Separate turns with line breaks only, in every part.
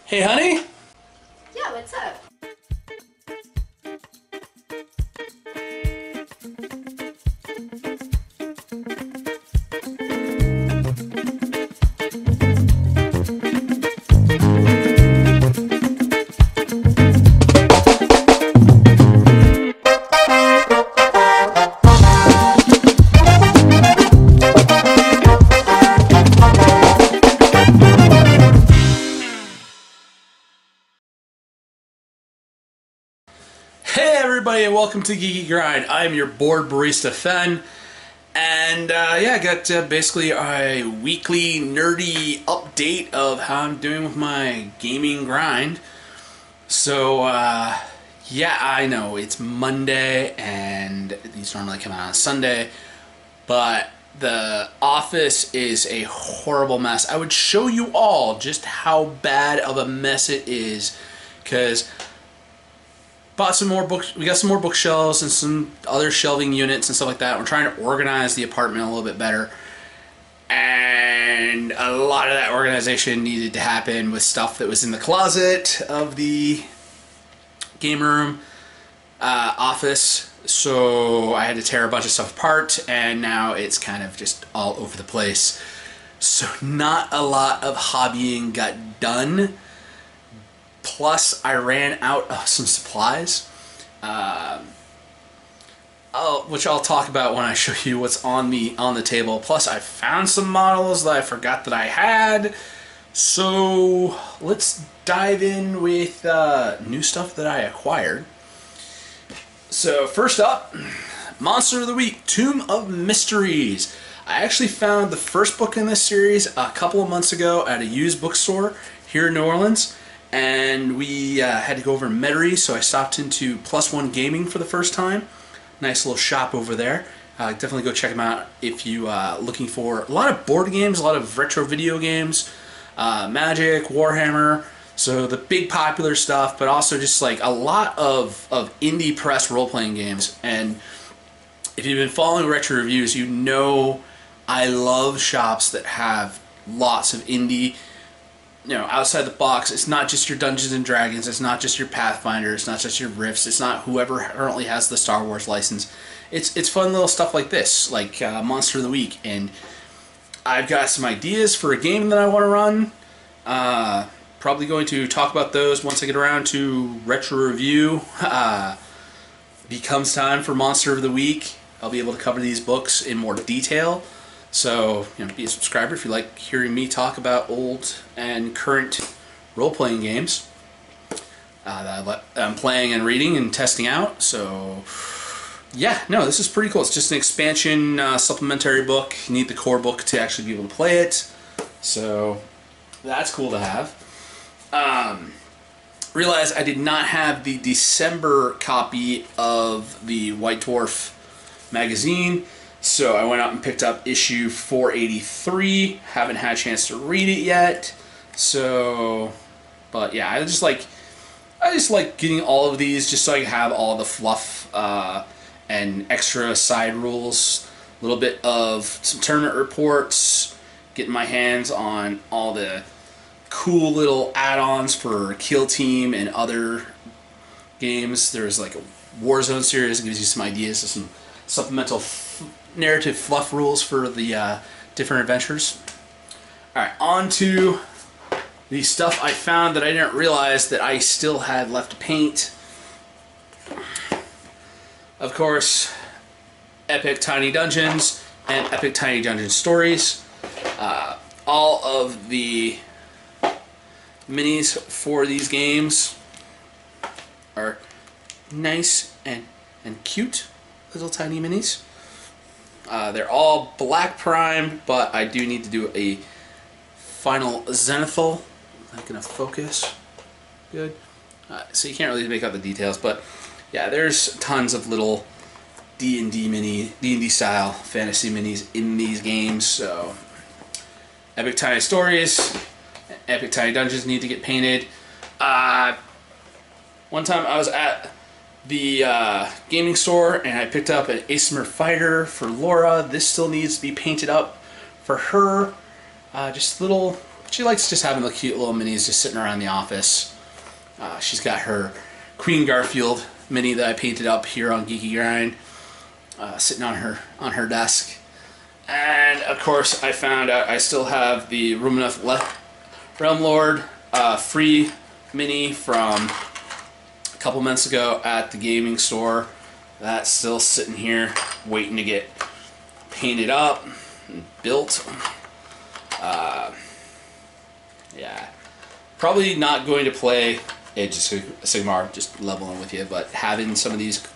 Hey, honey?
Yeah, what's up?
Hey everybody, and welcome to Geeky Grind. I'm your board barista Fen, and yeah, I got basically a weekly nerdy update of how I'm doing with my gaming grind. So yeah, I know it's Monday and these normally come out on Sunday, but the office is a horrible mess. I would show you all just how bad of a mess it is, because bought some more books. We got some more bookshelves and some other shelving units and stuff like that. We're trying to organize the apartment a little bit better, and a lot of that organization needed to happen with stuff that was in the closet of the game room office. So I had to tear a bunch of stuff apart, and now it's kind of just all over the place. So not a lot of hobbying got done. Plus, I ran out of some supplies, which I'll talk about when I show you what's on the table. Plus, I found some models that I forgot that I had. So let's dive in with new stuff that I acquired. So first up, Monster of the Week, Tomb of Mysteries. I actually found the first book in this series a couple of months ago at a used bookstore here in New Orleans. And we had to go over to Metairie, so I stopped into Plus One Gaming for the first time. Nice little shop over there. Definitely go check them out if you looking for a lot of board games, a lot of retro video games, Magic, Warhammer, so the big popular stuff, but also just like a lot of indie press role-playing games. And if you've been following retro reviews, you know I love shops that have lots of indie, outside the box. It's not just your Dungeons and Dragons, it's not just your Pathfinder, it's not just your Rifts, it's not whoever currently has the Star Wars license. It's fun little stuff like this, like Monster of the Week. And I've got some ideas for a game that I want to run. Probably going to talk about those once I get around to retro review. Becomes time for Monster of the Week. I'll be able to cover these books in more detail. So, be a subscriber if you like hearing me talk about old and current role-playing games that I'm playing and reading and testing out. So, yeah, no, this is pretty cool. It's just an expansion supplementary book. You need the core book to actually be able to play it. So, that's cool to have. Realized I did not have the December copy of the White Dwarf magazine. So I went out and picked up issue 483. Haven't had a chance to read it yet. So, but yeah, I just like getting all of these just so I can have all the fluff and extra side rules. A little bit of some tournament reports. Getting my hands on all the cool little add-ons for Kill Team and other games. There's like a Warzone series that gives you some ideas of some supplemental narrative fluff rules for the different adventures. Alright, on to the stuff I found that I didn't realize that I still had left to paint. Of course, Epic Tiny Dungeons and Epic Tiny Dungeon Stories. All of the minis for these games are nice and cute little tiny minis. They're all black prime, but I do need to do a final zenathal. I'm gonna focus. Good. So you can't really make out the details, but yeah, there's tons of little D&D style fantasy minis in these games. So Epic Tiny Stories, Epic Tiny Dungeons need to get painted. One time I was at the gaming store and I picked up an Asmer fighter for Laura. This still needs to be painted up for her. Just little she likes just having the cute little minis just sitting around the office. She's got her Queen Garfield mini that I painted up here on Geeky Grind, sitting on her desk. And of course, I found out I still have the Realm Lord free mini from a couple months ago at the gaming store. That's still sitting here waiting to get painted up and built. Yeah, probably not going to play Age of Sigmar, just leveling with you, but having some of these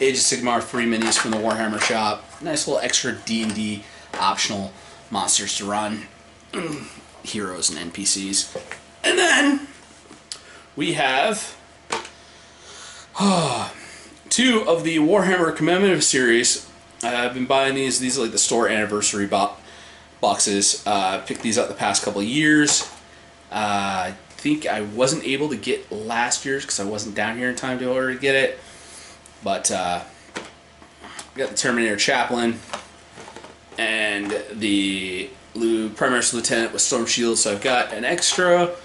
Age of Sigmar free minis from the Warhammer shop, nice little extra D&D optional monsters to run, heroes and NPCs. And then we have two of the Warhammer commemorative series. I've been buying these are like the store anniversary boxes. Picked these up the past couple of years. I think I wasn't able to get last year's because I wasn't down here in time to order to get it. But got the Terminator Chaplain and the Primary Lieutenant with Storm Shield. So I've got an extra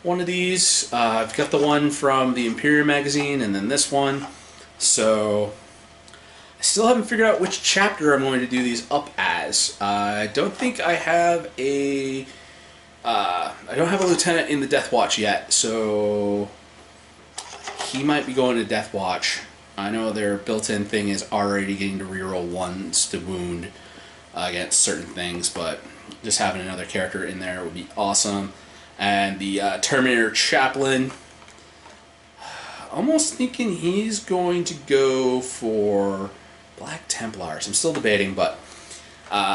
one of these. I've got the one from the Imperium Magazine and then this one. So I still haven't figured out which chapter I'm going to do these up as. I don't think I have a lieutenant in the Death Watch yet, so he might be going to Death Watch. I know their built-in thing is already getting to reroll ones to wound against certain things, but just having another character in there would be awesome. And the Terminator Chaplain, almost thinking he's going to go for Black Templars. I'm still debating, but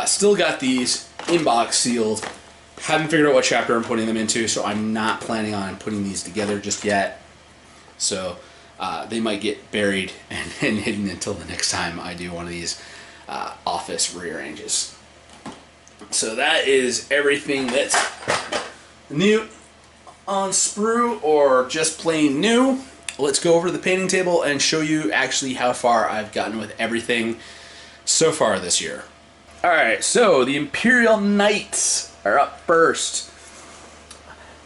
still got these in-box sealed. Haven't figured out what chapter I'm putting them into, so I'm not planning on putting these together just yet. So they might get buried and hidden until the next time I do one of these office rearranges. So that is everything that's new on sprue or just plain new. Let's go over to the painting table and show you actually how far I've gotten with everything so far this year. Alright, so the Imperial Knights are up first.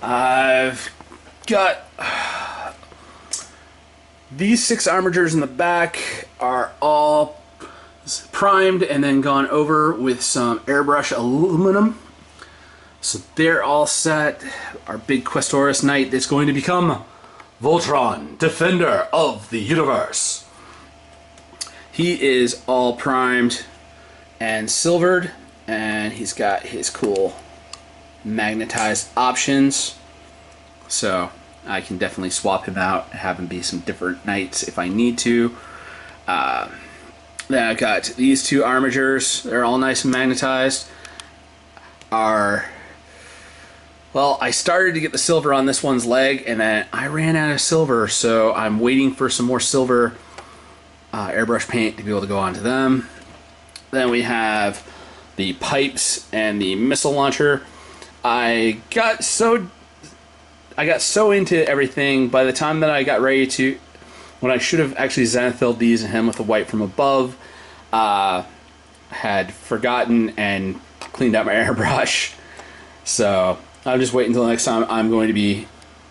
I've got these 6 armatures in the back are all primed and then gone over with some airbrush aluminum. So they're all set. Our big Questoris Knight is going to become Voltron, Defender of the Universe. He is all primed and silvered, and he's got his cool magnetized options. So I can definitely swap him out, have him be some different knights if I need to. Then I've got these 2 armatures. They're all nice and magnetized. Well, I started to get the silver on this one's leg, and then I ran out of silver, so I'm waiting for some more silver airbrush paint to be able to go onto them. Then we have the pipes and the missile launcher. I got so into everything by the time that I got ready to, when I should have actually zenathaled these and him with the white from above, had forgotten and cleaned out my airbrush. So I'm just waiting until next time. I'm going to be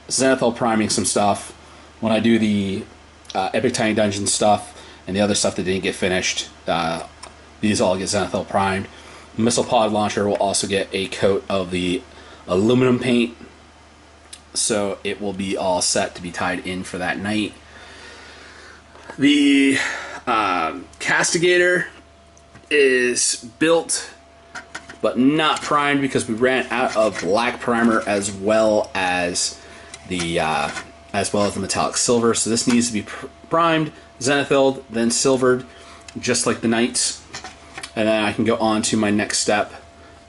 zenathal priming some stuff when I do the Epic Tiny Dungeon stuff and the other stuff that didn't get finished. These all get zenathal primed. The missile pod launcher will also get a coat of the aluminum paint, so it will be all set to be tied in for that night. The castigator is built but not primed because we ran out of black primer as well as the metallic silver. So this needs to be primed, zenathaled, then silvered, just like the knights. And then I can go on to my next step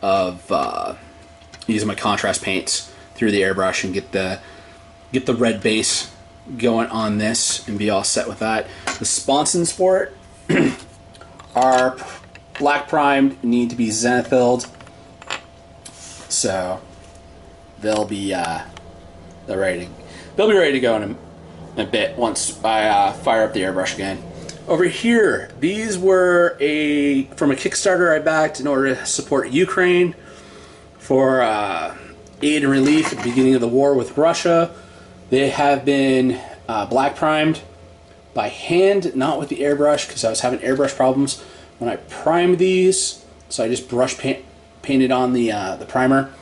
of using my contrast paints through the airbrush and get the red base going on this and be all set with that. The sponsons for it are black primed, need to be zenathaled, so they'll be ready to go in a bit once I fire up the airbrush again. Over here, these were from a Kickstarter I backed in order to support Ukraine for aid and relief at the beginning of the war with Russia. They have been black primed by hand, not with the airbrush, because I was having airbrush problems when I primed these. So I just brush painted on the primer.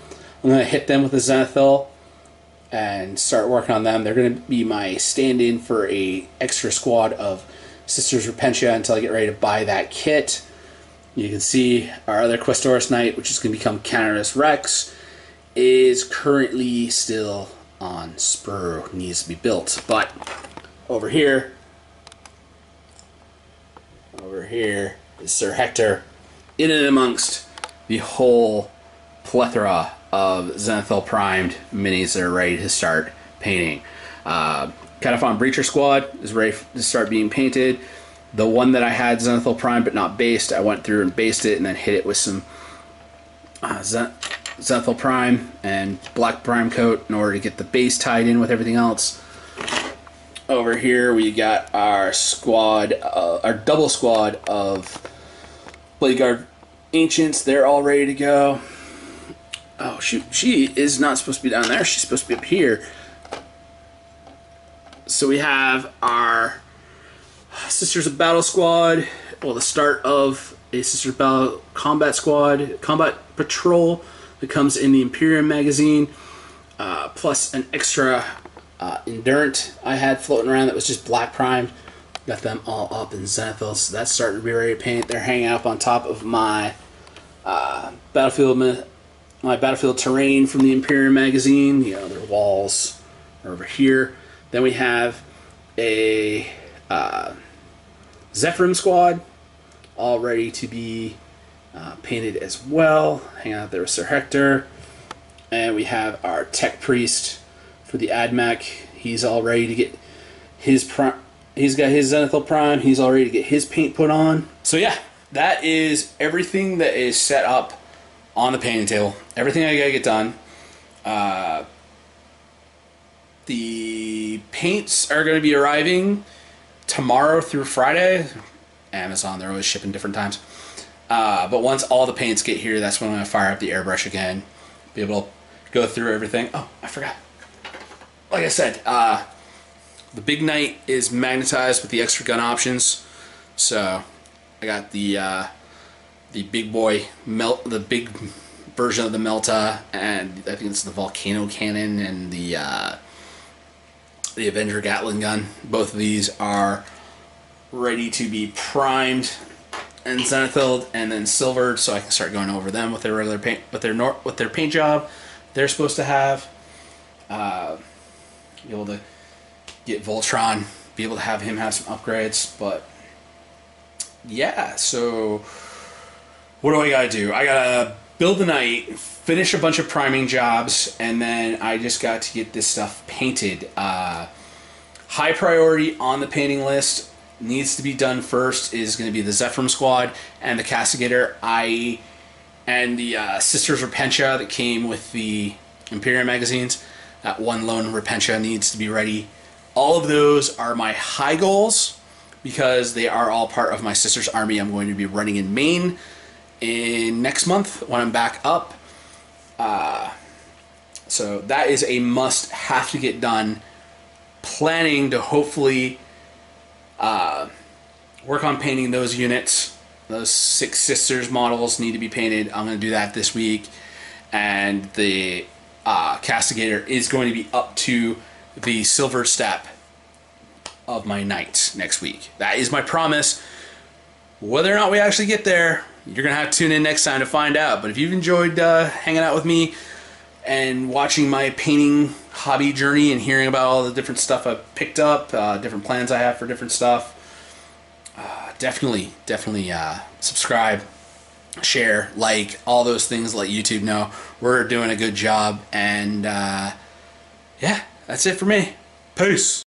I'm going to hit them with the zenathal and start working on them. They're going to be my stand-in for a extra squad of Sisters Repentia until I get ready to buy that kit. You can see our other Questoris Knight, which is going to become Canarus Rex, is currently still on spur, needs to be built. But over here is Sir Hector, in and amongst the whole plethora of zenathal primed minis that are ready to start painting. Cataphan Breacher Squad is ready to start being painted. The one that I had zenathal primed but not based, I went through and based it and then hit it with some zenathal prime and black prime coat in order to get the base tied in with everything else. Over here we got our squad, our double squad of Blade Guard Ancients. They're all ready to go. Oh shoot, she is not supposed to be down there, she's supposed to be up here. So we have our Sisters of Battle Squad, well, the start of a Sisters of Battle Combat Squad, Combat Patrol that comes in the Imperium Magazine, plus an extra Endurant I had floating around that was just black primed. Got them all up in zenathal, so that's starting to be ready to paint. They're hanging up on top of my battlefield terrain from the Imperium Magazine. You know, their walls are over here. Then we have a Zephyrim squad, all ready to be painted as well. Hang out there with Sir Hector. And we have our Tech Priest for the AdMech. He's all ready to get his he's got his Zenathal Prime. He's all ready to get his paint put on. So yeah, that is everything that is set up on the painting table. Everything I gotta get done. The paints are going to be arriving tomorrow through Friday. Amazon, they're always shipping different times. But once all the paints get here, that's when I'm going to fire up the airbrush again. Be able to go through everything. Oh, I forgot. Like I said, the Big Knight is magnetized with the extra gun options. So I got the big boy, the big version of the Melta, and I think it's the Volcano Cannon and the Avenger Gatling gun. Both of these are ready to be primed and zenithalled and then silvered, so I can start going over them with their regular paint, with their paint job they're supposed to have. Be able to get Voltron, be able to have him have some upgrades. But yeah, so what do I gotta do? I gotta build the knight, finish a bunch of priming jobs, and then I just got to get this stuff painted. High priority on the painting list, needs to be done first, is going to be the Zephyrim squad and the Castigator. And the Sisters Repentia that came with the Imperium magazines. That one lone Repentia needs to be ready. All of those are my high goals because they are all part of my Sisters army I'm going to be running in Maine in next month when I'm back up. So that is a must, have to get done. Planning to hopefully work on painting those units. Those 6 Sisters models need to be painted. I'm going to do that this week. And the Castigator is going to be up to the silver step of my knight next week. That is my promise. Whether or not we actually get there, you're going to have to tune in next time to find out. But if you've enjoyed hanging out with me and watching my painting hobby journey and hearing about all the different stuff I've picked up, different plans I have for different stuff, definitely subscribe, share, like, all those things. Let YouTube know we're doing a good job. And yeah, that's it for me. Peace.